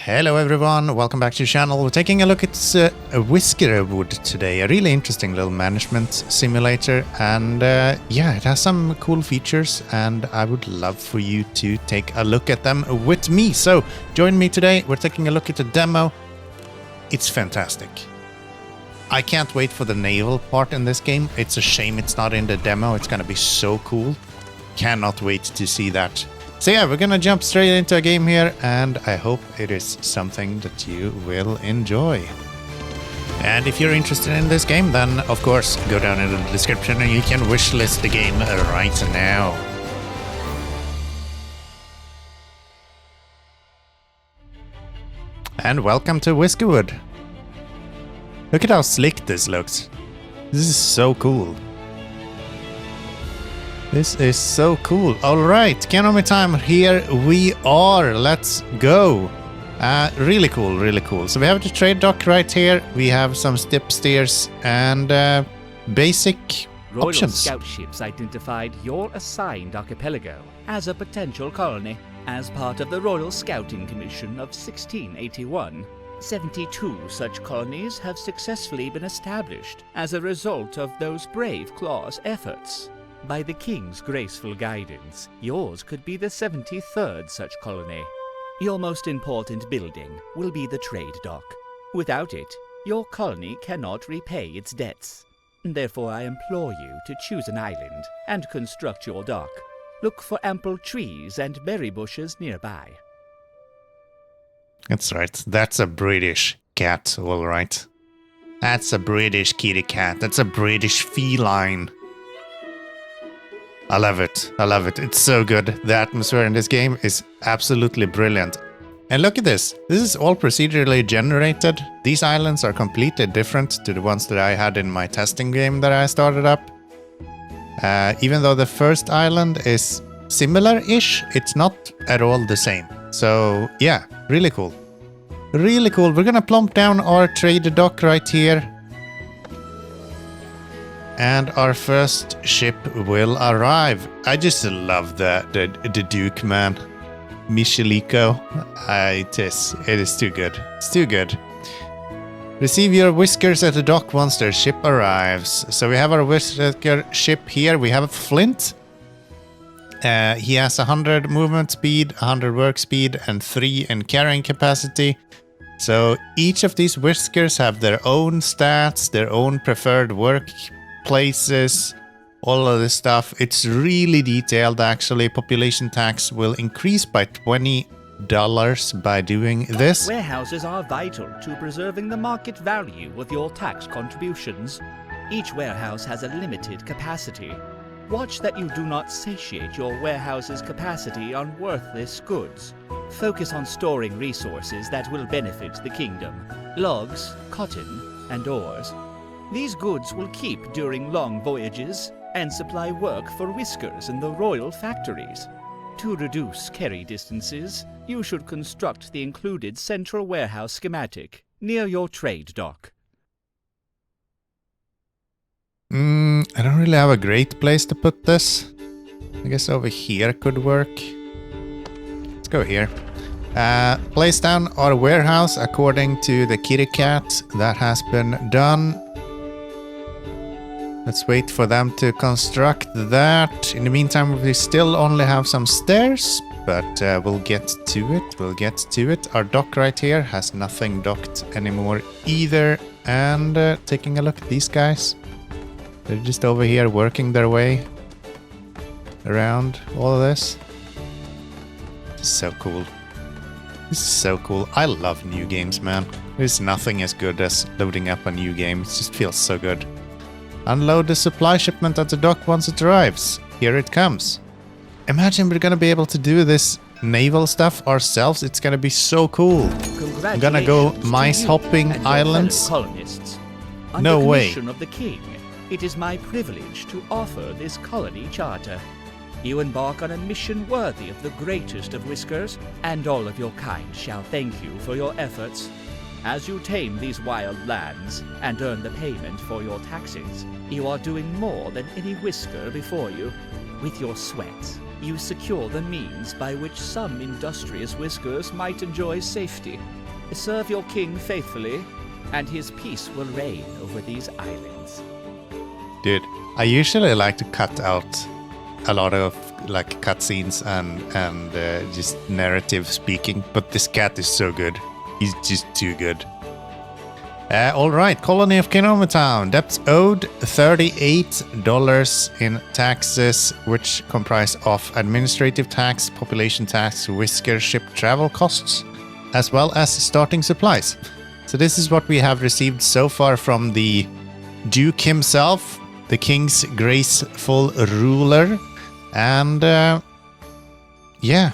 Hello everyone, welcome back to the channel. We're taking a look at Whiskerwood today, a really interesting little management simulator, and yeah, it has some cool features and I would love for you to take a look at them with me. So join me today, we're taking a look at the demo. It's fantastic. I can't wait for the naval part in this game. It's a shame it's not in the demo, it's gonna be so cool. Cannot wait to see that. So yeah, we're gonna jump straight into a game here, and I hope it is something that you will enjoy. And if you're interested in this game, then of course go down in the description and you can wishlist the game right now. And welcome to Whiskerwood. Look at how slick this looks. This is so cool. This is so cool. Alright, Keanomy time, here we are. Let's go. Really cool, really cool. So we have the trade dock right here. We have some step stairs and basic Royal options. Scout ships identified your assigned archipelago as a potential colony. As part of the Royal Scouting Commission of 1681, 72 such colonies have successfully been established as a result of those brave claws' efforts. By the King's graceful guidance, yours could be the 73rd such colony. Your most important building will be the trade dock. Without it, your colony cannot repay its debts. Therefore, I implore you to choose an island and construct your dock. Look for ample trees and berry bushes nearby. That's right. That's a British cat, all right. That's a British kitty cat. That's a British feline. I love it. I love it. It's so good. The atmosphere in this game is absolutely brilliant. And look at this. This is all procedurally generated. These islands are completely different to the ones that I had in my testing game that I started up. Even though the first island is similar-ish, it's not at all the same. So yeah, really cool. Really cool. We're gonna plump down our trade dock right here. And our first ship will arrive. I just love the Duke, man. Michelico. It is too good. It's too good. Receive your whiskers at the dock once their ship arrives. So we have our whisker ship here. We have a Flint. He has 100 movement speed, 100 work speed, and 3 in carrying capacity. So each of these whiskers have their own stats, their own preferred work places, all of this stuff. It's really detailed actually. Population tax will increase by $20 by doing this. Warehouses are vital to preserving the market value of your tax contributions. Each warehouse has a limited capacity. Watch that you do not satiate your warehouse's capacity on worthless goods. Focus on storing resources that will benefit the kingdom. Logs, cotton, and ores. These goods will keep during long voyages and supply work for whiskers in the royal factories. To reduce carry distances, you should construct the included central warehouse schematic near your trade dock. I don't really have a great place to put this. I guess over here could work. Let's go here. Place down our warehouse according to the kitty cat. That has been done. Let's wait for them to construct that. In the meantime, we still only have some stairs, but we'll get to it. We'll get to it. Our dock right here has nothing docked anymore either. And taking a look at these guys. They're just over here working their way around all of this. This is so cool. This is so cool. I love new games, man. There's nothing as good as loading up a new game. It just feels so good. Unload the supply shipment at the dock once it arrives. Here it comes. Imagine we're gonna be able to do this naval stuff ourselves. It's gonna be so cool. I'm gonna go mice hopping islands. Colonists. No Under way. commission of the king, it is my privilege to offer this colony charter. You embark on a mission worthy of the greatest of whiskers, and all of your kind shall thank you for your efforts. As you tame these wild lands and earn the payment for your taxes, you are doing more than any whisker before you. With your sweat, you secure the means by which some industrious whiskers might enjoy safety. Serve your king faithfully, and his peace will reign over these islands. Dude, I usually like to cut out a lot of like cutscenes and just narrative speaking, but this cat is so good. He's just too good. All right, Colony of Keanomy Town. Debts owed $38 in taxes, which comprise of administrative tax, population tax, whisker ship travel costs, as well as starting supplies. So this is what we have received so far from the Duke himself, the King's graceful ruler. And yeah,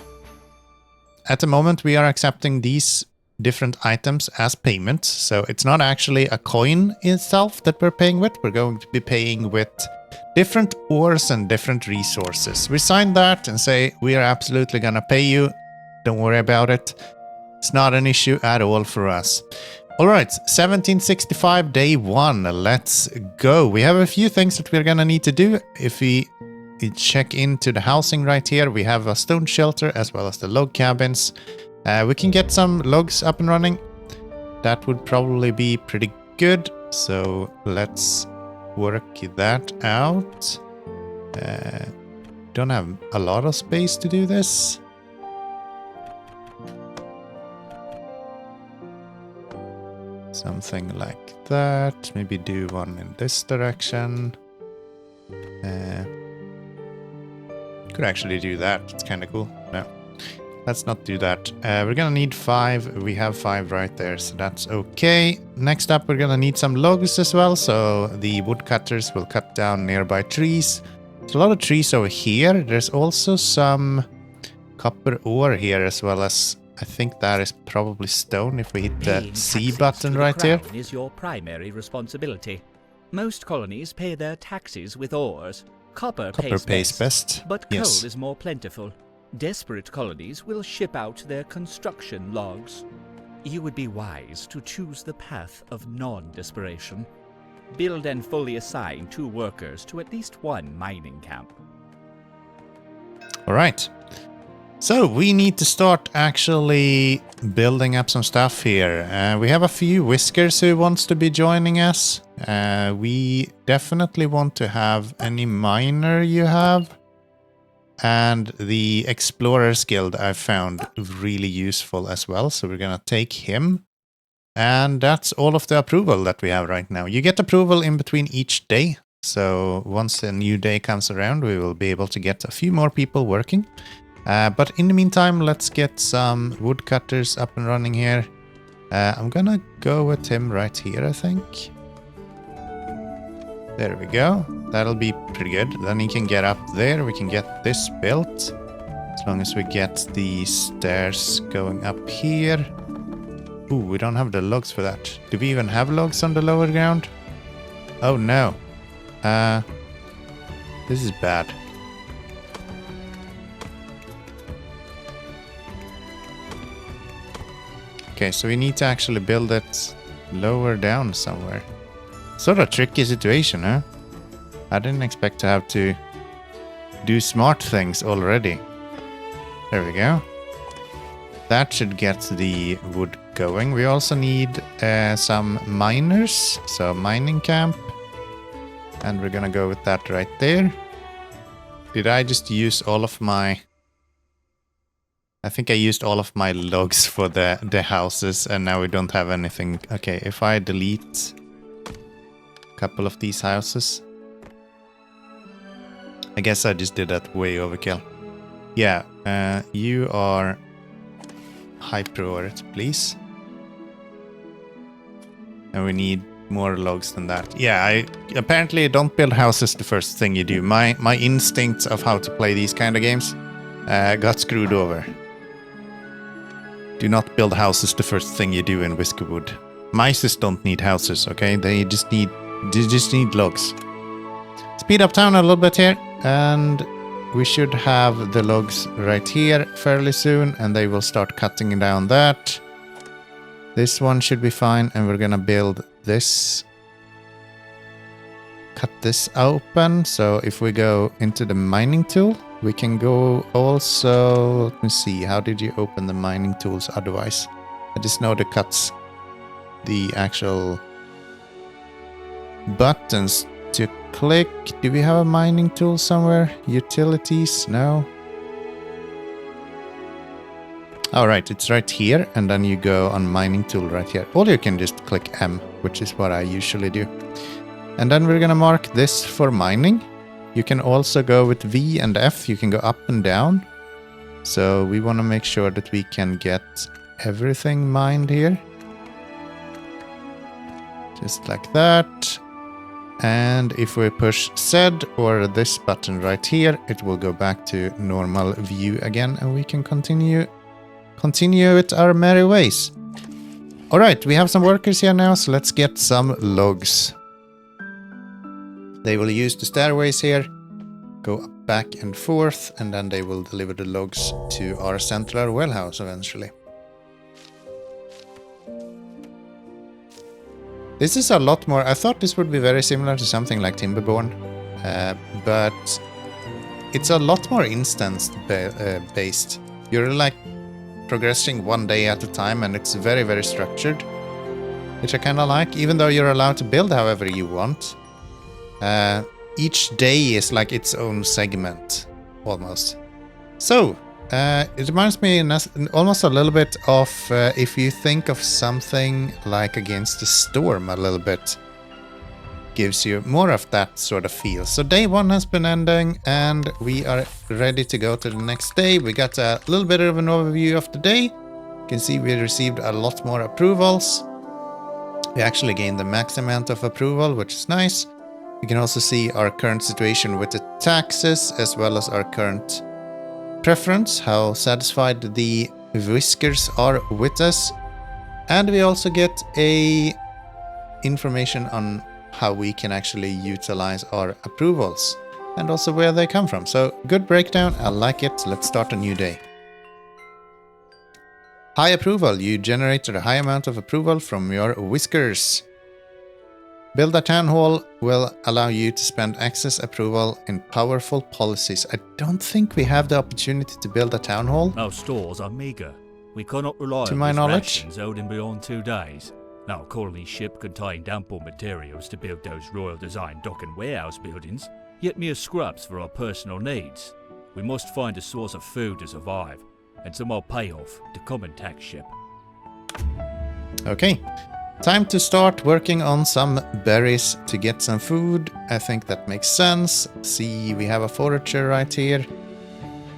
at the moment we are accepting these different items as payment. So it's not actually a coin itself that we're paying with. We're going to be paying with different ores and different resources. We sign that and say we are absolutely gonna pay you. Don't worry about it. It's not an issue at all for us. All right, 1765 day 1. Let's go. We have a few things that we're gonna need to do. If we check into the housing right here, we have a stone shelter as well as the log cabins. We can get some logs up and running. That would probably be pretty good. So let's work that out. Don't have a lot of space to do this. Something like that. Maybe do one in this direction. Could actually do that. It's kind of cool. No. Let's not do that. We're gonna need 5. We have 5 right there, so that's okay. Next up, we're gonna need some logs as well, so the woodcutters will cut down nearby trees. There's a lot of trees over here. There's also some copper ore here, as well as I think that is probably stone if we hit the C button right here. Is your primary responsibility. Most colonies pay their taxes with ores. Copper pays best, but coal is more plentiful. Desperate colonies will ship out their construction logs. You would be wise to choose the path of non-desperation. Build and fully assign 2 workers to at least 1 mining camp. All right. So we need to start actually building up some stuff here. We have a few whiskers who wants to be joining us. We definitely want to have any miner you have. And the Explorers Guild I found really useful as well. So we're going to take him. And that's all of the approval that we have right now. You get approval in between each day. So once a new day comes around, we will be able to get a few more people working. But in the meantime, let's get some woodcutters up and running here. I'm going to go with him right here, I think. There we go. That'll be pretty good. Then he can get up there. We can get this built. As long as we get the stairs going up here. Ooh, we don't have the logs for that. Do we even have logs on the lower ground? Oh no. This is bad. Okay, so we need to actually build it lower down somewhere. Sort of tricky situation, huh? I didn't expect to have to do smart things already. There we go. That should get the wood going. We also need some miners. So mining camp. And we're gonna go with that right there. Did I just use all of my... I think I used all of my logs for the houses and now we don't have anything. Okay, if I delete a couple of these houses. I guess I just did that way overkill. Yeah, you are high priority, please. And we need more logs than that. Yeah, apparently don't build houses the first thing you do. My instincts of how to play these kind of games got screwed over. Do not build houses the first thing you do in Whiskerwood. Mice don't need houses, okay? They just need logs. Speed up town a little bit here, and we should have the logs right here fairly soon, and they will start cutting down that. This one should be fine, and we're gonna build this. Cut this open, so if we go into the mining tool, We can go also... Let me see. How did you open the mining tools otherwise? I just know the cuts. The actual buttons to click. Do we have a mining tool somewhere? Utilities? No. Alright, it's right here, and then you go on mining tool right here. Or you can just click M, which is what I usually do. And then we're gonna mark this for mining. You can also go with V and F, you can go up and down. So we want to make sure that we can get everything mined here. Just like that. And if we push Z or this button right here, it will go back to normal view again, and we can continue with our merry ways. Alright, we have some workers here now, so let's get some logs. They will use the stairways here, go up back and forth, and then they will deliver the logs to our central warehouse eventually. This is a lot more... I thought this would be very similar to something like Timberborn, but it's a lot more instance-based. You're like progressing one day at a time, and it's very, very structured, which I kind of like, even though you're allowed to build however you want. Each day is like its own segment, almost. So, it reminds me almost a little bit of if you think of something like Against the Storm a little bit. Gives you more of that sort of feel. So day 1 has been ending, and we are ready to go to the next day. We got a little bit of an overview of the day. You can see we received a lot more approvals. We actually gained the max amount of approval, which is nice. You can also see our current situation with the taxes, as well as our current preference, how satisfied the whiskers are with us. And we also get a information on how we can actually utilize our approvals, and also where they come from. So, good breakdown, I like it. Let's start a new day. High approval. You generated a high amount of approval from your whiskers. Build a town hall will allow you to spend excess approval in powerful policies. I don't think we have the opportunity to build a town hall. Our stores are meagre. We cannot rely To on my these knowledge. rations held in beyond 2 days. Our colony ship contained ample materials to build those royal design dock and warehouse buildings, yet mere scraps for our personal needs. We must find a source of food to survive, and some more payoff to come and tax ship. Okay, time to start working on some berries to get some food. I think that makes sense. See, we have a forager right here.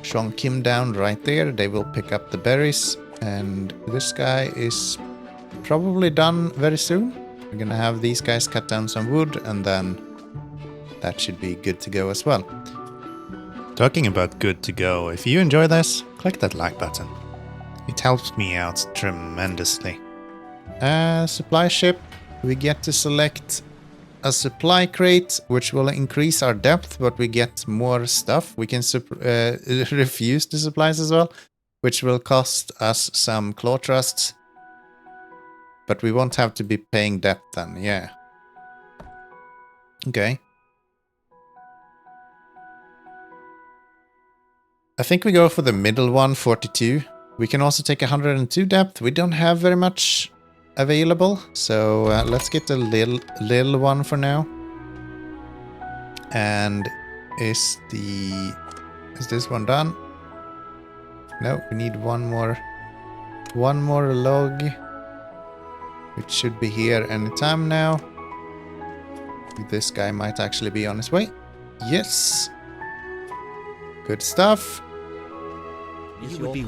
Sean Kim down right there. They will pick up the berries, and this guy is probably done very soon. We're gonna have these guys cut down some wood, and then that should be good to go as well. Talking about good to go, if you enjoy this, click that like button. It helps me out tremendously. Supply ship, we get to select a supply crate, which will increase our depth, but we get more stuff. We can refuse the supplies as well, which will cost us some claw trusts. But we won't have to be paying debt then, yeah. Okay. I think we go for the middle one, 42. We can also take 102 depth. We don't have very much available, so let's get the little one for now. And is this one done? No, we need one more log. It should be here anytime now. This guy might actually be on his way. Yes. Good stuff.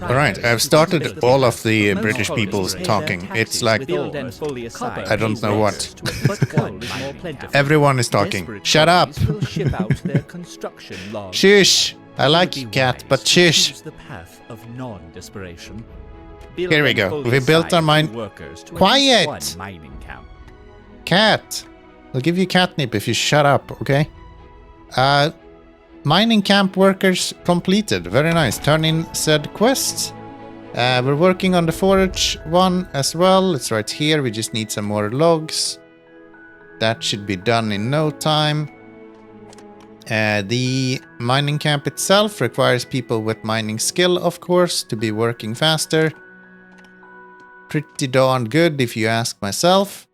Alright, I've started all of the British people's talking. It's like, I don't know what. Everyone is talking. Shut up! Shush! I like you, cat, but shush! Here we go. We built our mine. Quiet! Cat! I'll give you catnip if you shut up, okay? Mining camp workers completed. Very nice. Turn in said quest. We're working on the forage one as well. It's right here. We just need some more logs. That should be done in no time. The mining camp itself requires people with mining skill, of course, to be working faster. Pretty darn good if you ask myself.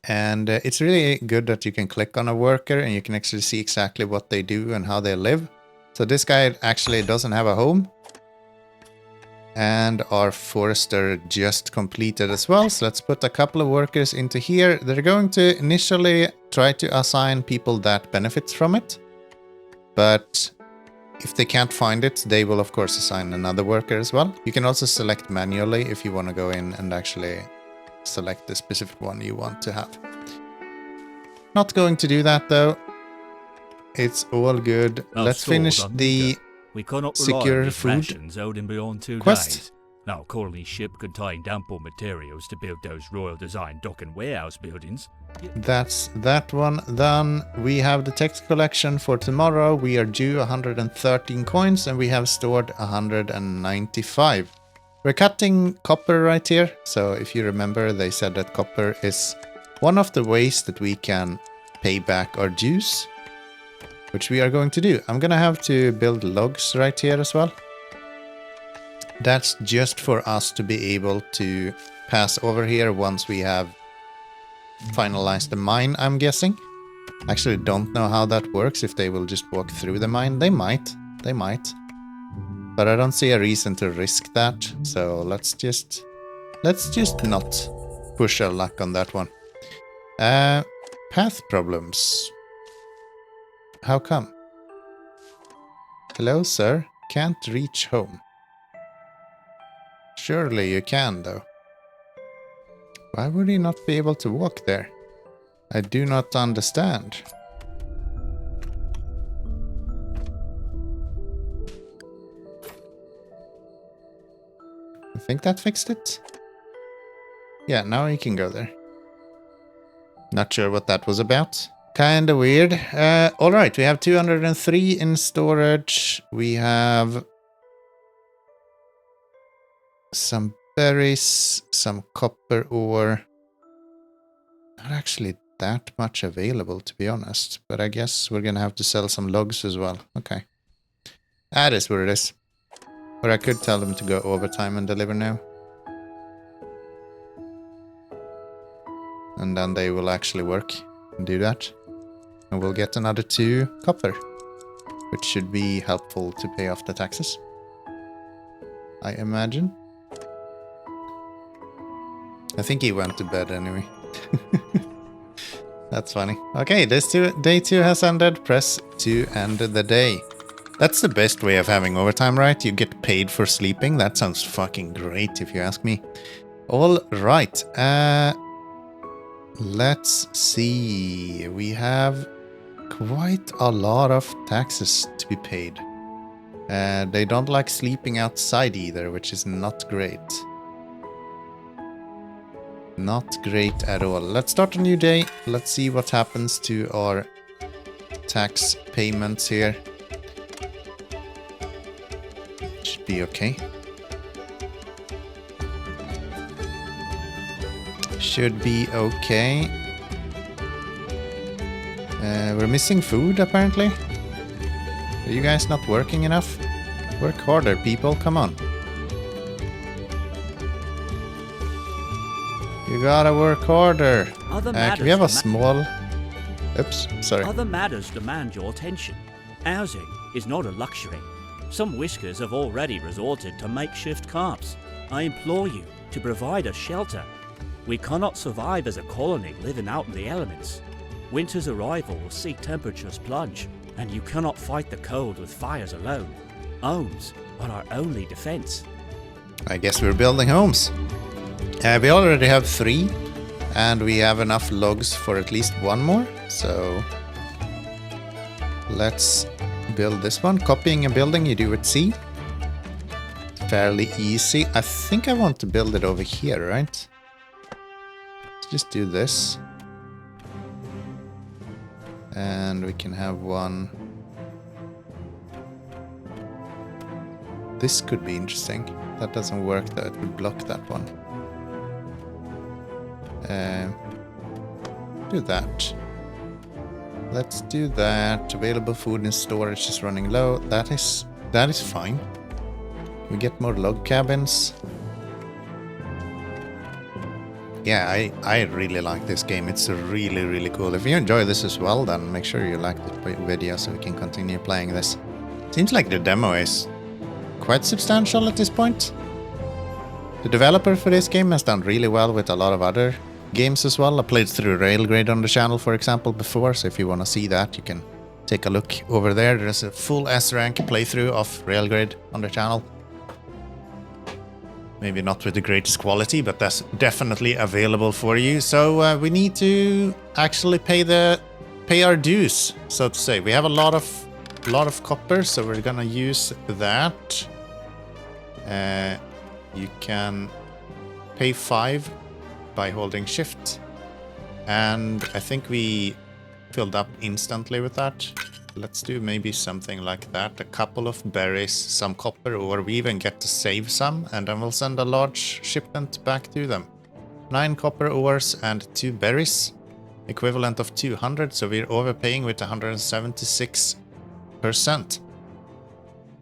And it's really good that you can click on a worker and you can actually see exactly what they do and how they live. So this guy actually doesn't have a home. And our forester just completed as well. So let's put a couple of workers into here. They're going to initially try to assign people that benefits from it. But if they can't find it, they will of course assign another worker as well. You can also select manually if you want to go in and actually select the specific one you want to have. Not going to do that though. It's all good. Let's finish the we cannot secure rely on food rations out in beyond 2 quest. days. Now, Colony's ship contained ample materials to build those Royal Design dock and warehouse buildings. That's that one done. We have the text collection for tomorrow. We are due 113 coins and we have stored 195. We're cutting copper right here. So if you remember, they said that copper is one of the ways that we can pay back our dues, which we are going to do. I'm gonna have to build logs right here as well. That's just for us to be able to pass over here once we have finalized the mine, I'm guessing. Actually don't know how that works, if they will just walk through the mine. They might. But I don't see a reason to risk that. So let's just not push our luck on that one. Path problems. How come? Hello, sir. Can't reach home. Surely you can, though. Why would he not be able to walk there? I do not understand. I think that fixed it. Yeah, now he can go there. Not sure what that was about. Kinda weird. Alright, we have 203 in storage. We have some berries, some copper ore. Not actually that much available, to be honest. But I guess we're gonna have to sell some logs as well. Okay. That is what it is. Or I could tell them to go overtime and deliver now. And then they will actually work and do that. And we'll get another 2 copper, which should be helpful to pay off the taxes, I imagine. I think he went to bed anyway. That's funny. Okay, day 2 has ended. Press to end the day. That's the best way of having overtime, right? You get paid for sleeping. That sounds fucking great if you ask me. All right. Let's see. We have quite a lot of taxes to be paid. They don't like sleeping outside either, which is not great. Not great at all. Let's start a new day. Let's see what happens to our tax payments here. Should be okay. Should be okay. We're missing food, apparently. Are you guys not working enough? Work harder, people. Come on. You gotta work harder. Can we have a small... Oops, sorry. Other matters demand your attention. Housing is not a luxury. Some whiskers have already resorted to makeshift camps. I implore you to provide us shelter. We cannot survive as a colony living out in the elements. Winter's arrival will see temperatures plunge, and you cannot fight the cold with fires alone. Homes are our only defense. I guess we're building homes. We already have 3, and we have enough logs for at least 1 more, so let's build this one. Copying a building you do with C. Fairly easy. I think I want to build it over here, right? Let's just do this. And we can have one. This could be interesting. That doesn't work though, it would block that one. Do that. Let's do that. Available food in storage is running low. That is fine. We get more log cabins. Yeah, I really like this game. It's really, really cool. If you enjoy this as well, then make sure you like the video so we can continue playing this. Seems like the demo is quite substantial at this point. The developer for this game has done really well with a lot of other games as well. I played through Railgrade on the channel, for example, before, so if you want to see that, you can take a look over there. There's a full S-rank playthrough of Railgrade on the channel. Maybe not with the greatest quality, but that's definitely available for you. So we need to actually pay our dues, so to say. We have a lot of copper, so we're gonna use that. You can pay 5 by holding shift, and I think we filled up instantly with that. Let's do maybe something like that. A couple of berries, some copper, or we even get to save some, and then we'll send a large shipment back to them. 9 copper ores and 2 berries, equivalent of 200, so we're overpaying with 176%.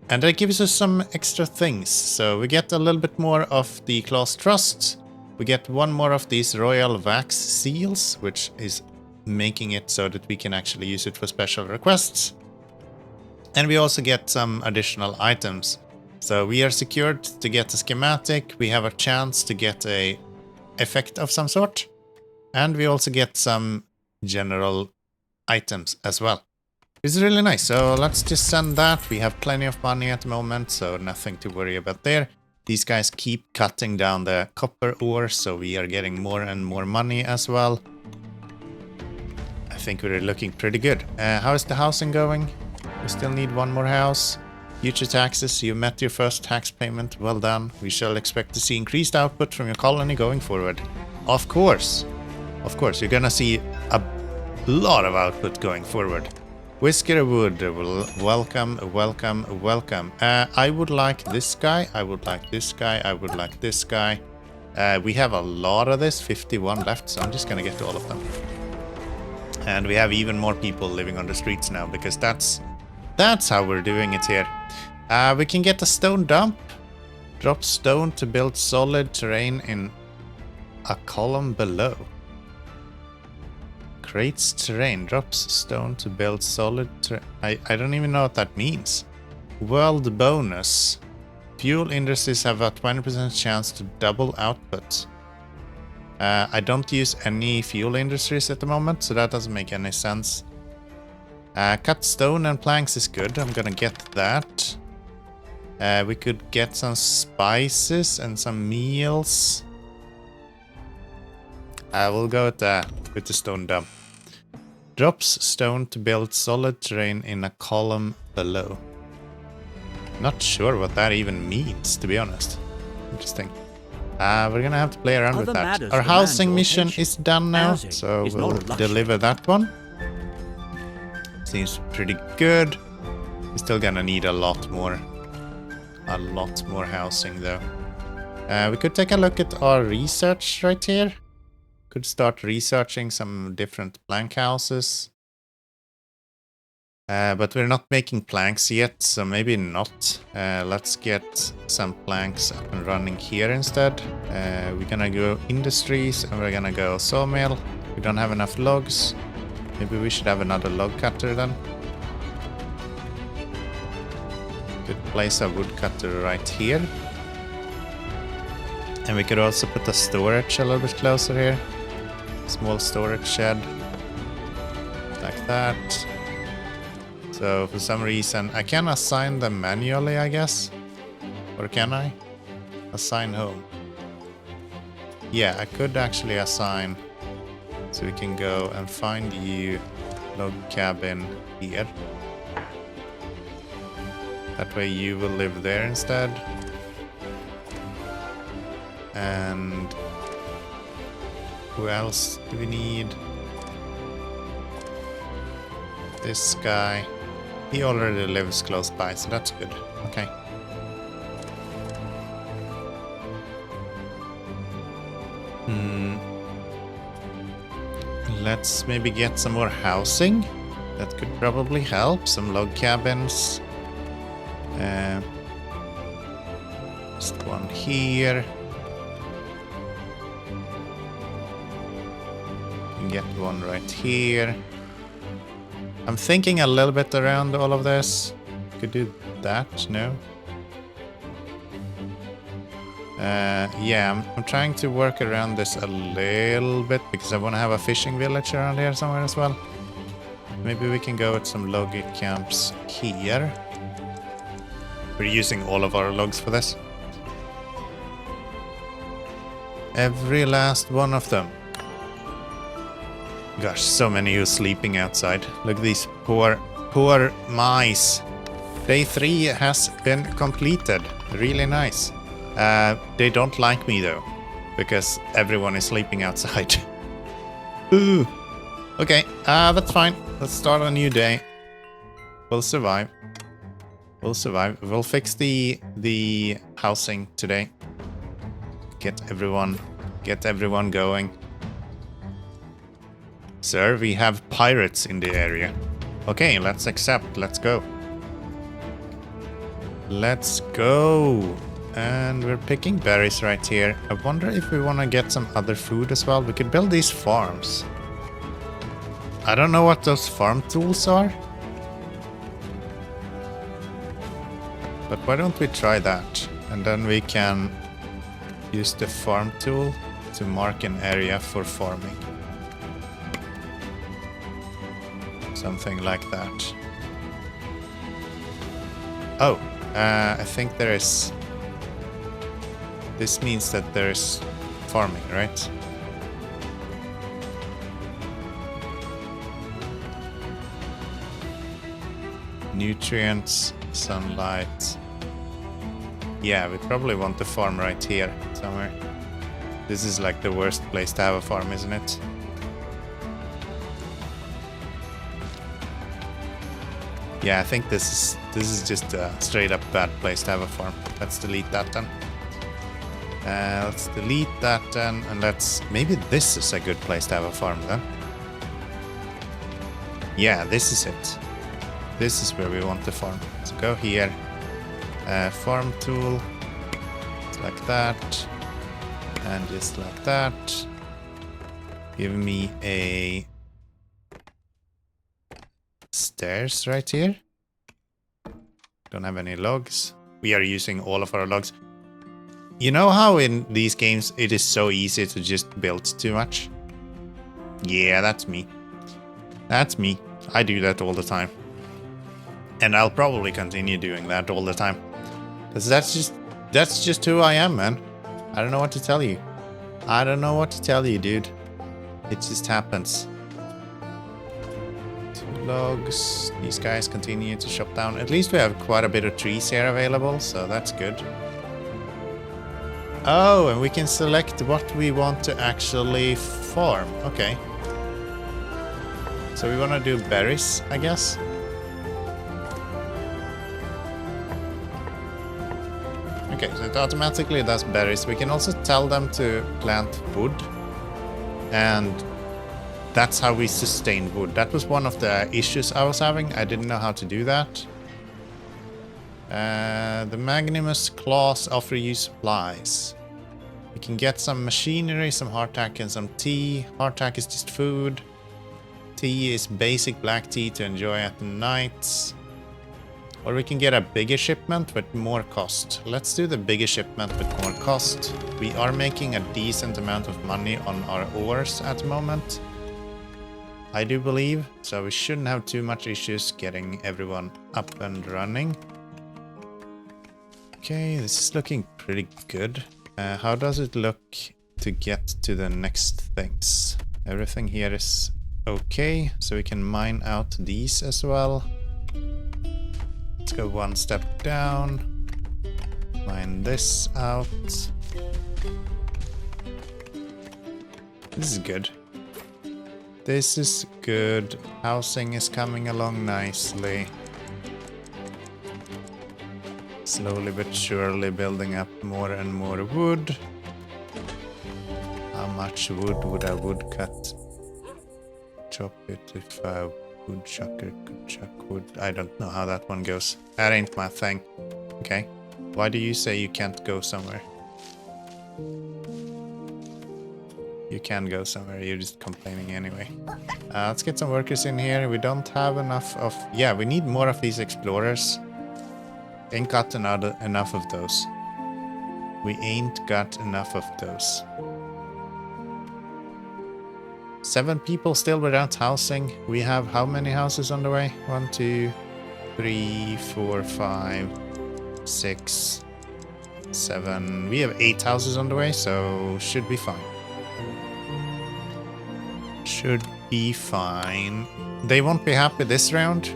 And that gives us some extra things. So we get a little bit more of the class trust. We get 1 more of these royal wax seals, which is making it so that we can actually use it for special requests. And we also get some additional items. So we are secured to get a schematic, we have a chance to get a effect of some sort, and we also get some general items as well. It's really nice, so let's just send that. We have plenty of money at the moment, so nothing to worry about there. These guys keep cutting down the copper ore, so we are getting more and more money as well. I think we're looking pretty good. How is the housing going? We still need 1 more house. Future taxes, you met your first tax payment. Well done. We shall expect to see increased output from your colony going forward. Of course. Of course, you're gonna see a lot of output going forward. Whiskerwood, welcome, welcome, welcome. I would like this guy, I would like this guy, I would like this guy. We have a lot of this, 51 left, so I'm just gonna get all of them. And we have even more people living on the streets now, because that's how we're doing it here. We can get a stone dump. Drop stone to build solid terrain in a column below. Creates terrain. Drops stone to build solid terrain. I don't even know what that means. World bonus. Fuel industries have a 20% chance to double output. I don't use any fuel industries at the moment, so that doesn't make any sense. Cut stone and planks is good. I'm gonna get that. We could get some spices and some meals. I will go with the stone dump. Drops stone to build solid terrain in a column below. Not sure what that even means, to be honest. Interesting. We're gonna have to play around with that. Our housing mission is done now, so we'll deliver that one. Seems pretty good. We're still gonna need a lot more housing though. We could take a look at our research right here. Could start researching some different plank houses. But we're not making planks yet, so maybe not. Let's get some planks up and running here instead. We're gonna go industries and we're gonna go sawmill. We don't have enough logs. Maybe we should have another log cutter then. Could place a woodcutter right here. And we could also put a storage a little bit closer here. Small storage shed. Like that. So for some reason, I can assign them manually, I guess. Or can I? Assign home. Yeah, I could actually assign. So we can go and find you log cabin here. That way you will live there instead. And who else do we need? This guy. He already lives close by, so that's good. Okay. Let's maybe get some more housing. That could probably help. Some log cabins. Just one here. Can get one right here. I'm thinking a little bit around all of this. Could do that, no? Yeah, I'm trying to work around this a little bit because I want to have a fishing village around here somewhere as well. Maybe we can go with some log camps here. We're using all of our logs for this. Every last one of them. Gosh, so many who's sleeping outside. Look at these poor mice. Day 3 has been completed. Really nice. They don't like me though, because everyone is sleeping outside. Ooh. Okay, that's fine. Let's start a new day. We'll survive. We'll survive. We'll fix the housing today. Get everyone going. Sir, we have pirates in the area. Okay, let's accept. Let's go. Let's go. And we're picking berries right here. I wonder if we want to get some other food as well. We could build these farms. I don't know what those farm tools are. But why don't we try that? And then we can use the farm tool to mark an area for farming. Something like that. Oh, I think there is... This means that there's farming, right? Nutrients, sunlight. Yeah, we probably want to farm right here somewhere. This is like the worst place to have a farm, isn't it? Yeah, I think this is just a straight up bad place to have a farm. Let's delete that then. Let's delete that then, and maybe this is a good place to have a farm then. Yeah, this is it. This is where we want to farm. So go here. Farm tool. Just like that. And just like that. Give me a stairs right here. Don't have any logs. We are using all of our logs. You know how in these games it is so easy to just build too much? Yeah, that's me. That's me. I do that all the time. And I'll probably continue doing that all the time. Because that's just who I am, man. I don't know what to tell you. I don't know what to tell you, dude. It just happens. 2 logs. These guys continue to chop down. At least we have quite a bit of trees here available, so that's good. Oh, and we can select what we want to actually farm. Okay. So we want to do berries, I guess. Okay, so it automatically does berries. We can also tell them to plant wood. And that's how we sustain wood. That was one of the issues I was having. I didn't know how to do that. The Magnanimous Claws offer you supplies. You can get some machinery, some hardtack, and some tea. Hardtack is just food. Tea is basic black tea to enjoy at the night. Or we can get a bigger shipment with more cost. Let's do the bigger shipment with more cost. We are making a decent amount of money on our ores at the moment, I do believe. So we shouldn't have too much issues getting everyone up and running. Okay, this is looking pretty good. How does it look to get to the next things? Everything here is okay, so we can mine out these as well. Let's go one step down. Mine this out. This is good. This is good. Housing is coming along nicely. Slowly but surely building up more and more wood. How much wood would a woodcut chop it if I Woodchucker, wood. I don't know how that one goes. That ain't my thing. Okay. Why do you say you can't go somewhere? You can go somewhere, you're just complaining anyway. Let's get some workers in here. We don't have enough of... Yeah, we need more of these explorers. Ain't got enough of those. We ain't got enough of those. 7 people still without housing. We have how many houses on the way? 1, 2, 3, 4, 5, 6, 7. We have 8 houses on the way, so should be fine. Should be fine. They won't be happy this round,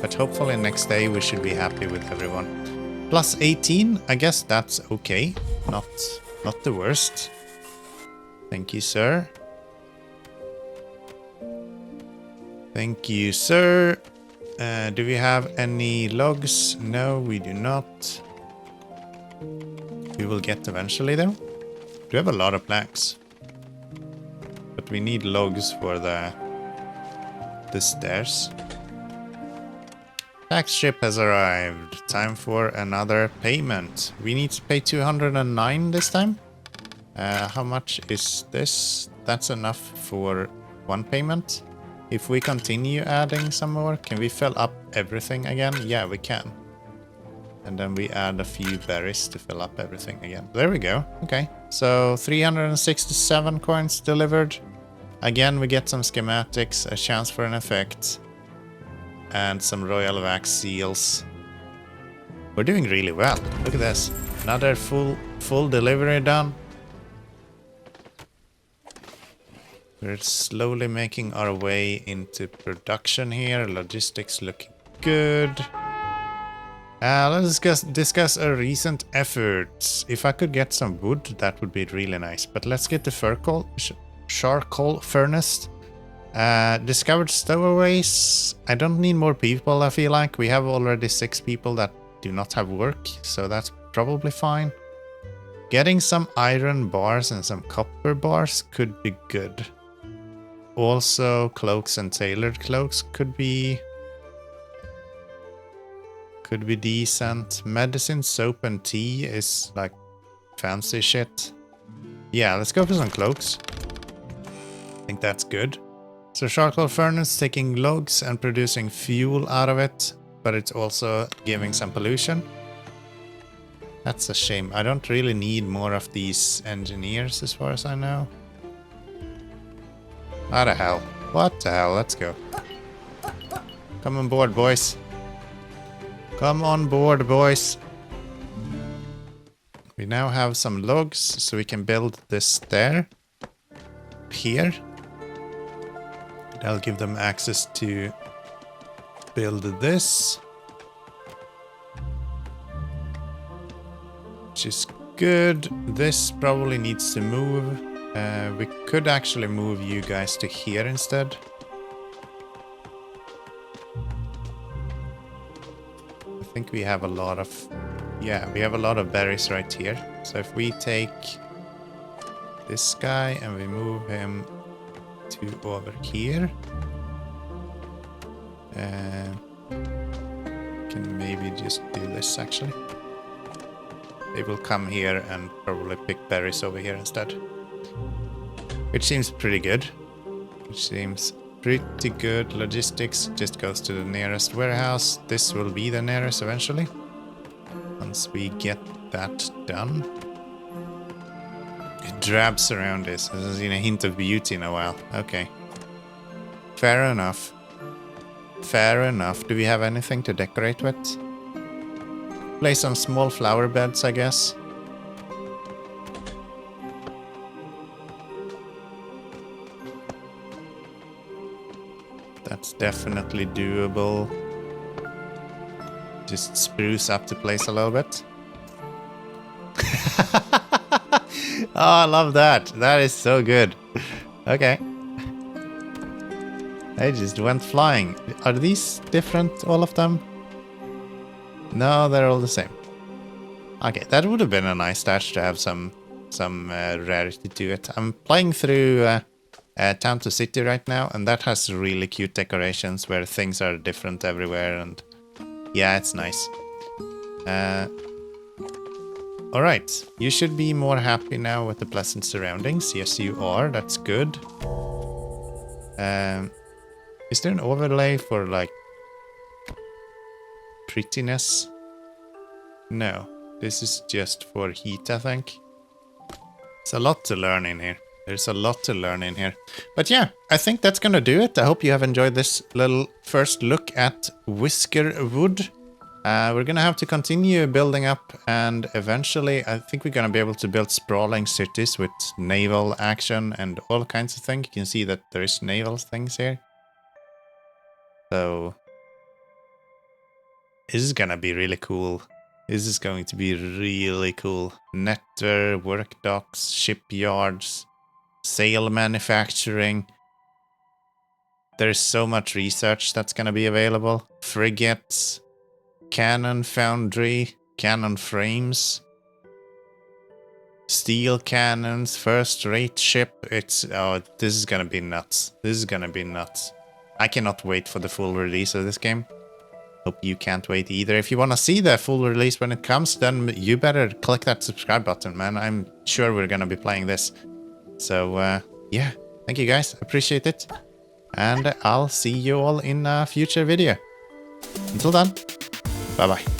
but hopefully next day we should be happy with everyone. Plus 18, I guess that's okay. Not the worst. Thank you, sir. Thank you, sir. Do we have any logs? No, we do not. We will get eventually, though. We have a lot of planks. But we need logs for the stairs. Tax ship has arrived. Time for another payment. We need to pay 209 this time. How much is this? That's enough for one payment. If we continue adding some more, can we fill up everything again? Yeah, we can. And then we add a few berries to fill up everything again. There we go. Okay. So 367 coins delivered. Again, we get some schematics, a chance for an effect, and some royal wax seals. We're doing really well. Look at this. Another full delivery done. We're slowly making our way into production here. Logistics looking good. Let's discuss our recent efforts. If I could get some wood, that would be really nice. But let's get the charcoal furnace. Discovered stowaways. I don't need more people, I feel like. We have already 6 people that do not have work, so that's probably fine. Getting some iron bars and some copper bars could be good. Also, cloaks and tailored cloaks could be decent. Medicine, soap, and tea is like fancy shit. Yeah, let's go for some cloaks. I think that's good. So charcoal furnace taking logs and producing fuel out of it, but it's also giving some pollution. That's a shame. I don't really need more of these engineers as far as I know. What the hell? What the hell? Let's go. Come on board, boys. Come on board, boys. We now have some logs, so we can build this stair here. That'll give them access to build this. Which is good. This probably needs to move. We could actually move you guys to here instead. I think we have a lot of... Yeah, we have a lot of berries right here. So if we take this guy and we move him to over here. Can maybe just do this actually. They will come here and probably pick berries over here instead. Which seems pretty good. Logistics just goes to the nearest warehouse. This will be the nearest eventually. Once we get that done. It drabs around this. I haven't seen a hint of beauty in a while. Okay. Fair enough. Fair enough. Do we have anything to decorate with? Place some small flower beds, I guess. That's definitely doable. Just spruce up the place a little bit. Oh, I love that. That is so good. Okay. They just went flying. Are these different, all of them? No, they're all the same. Okay, that would have been a nice touch to have some rarity to it. I'm playing through town to city right now, and that has really cute decorations where things are different everywhere, and yeah, it's nice. Alright, you should be more happy now with the pleasant surroundings. Yes, you are. That's good. Is there an overlay for, like, prettiness? No. This is just for heat, I think. It's a lot to learn in here. There's a lot to learn in here. But yeah, I think that's gonna do it. I hope you have enjoyed this little first look at Whiskerwood. We're gonna have to continue building up, and eventually I think we're gonna be able to build sprawling cities with naval action and all kinds of things. You can see that there is naval things here. So this is gonna be really cool. This is going to be really cool. Netter, work docks, shipyards, sail manufacturing. There's so much research that's gonna be available. Frigates. Cannon foundry, cannon frames, steel cannons, first-rate ship. This is gonna be nuts. This is gonna be nuts. I cannot wait for the full release of this game. Hope you can't wait either. If you want to see the full release when it comes, then you better click that subscribe button, man. I'm sure we're gonna be playing this. So, yeah. Thank you, guys. Appreciate it. And I'll see you all in a future video. Until then. Bye-bye.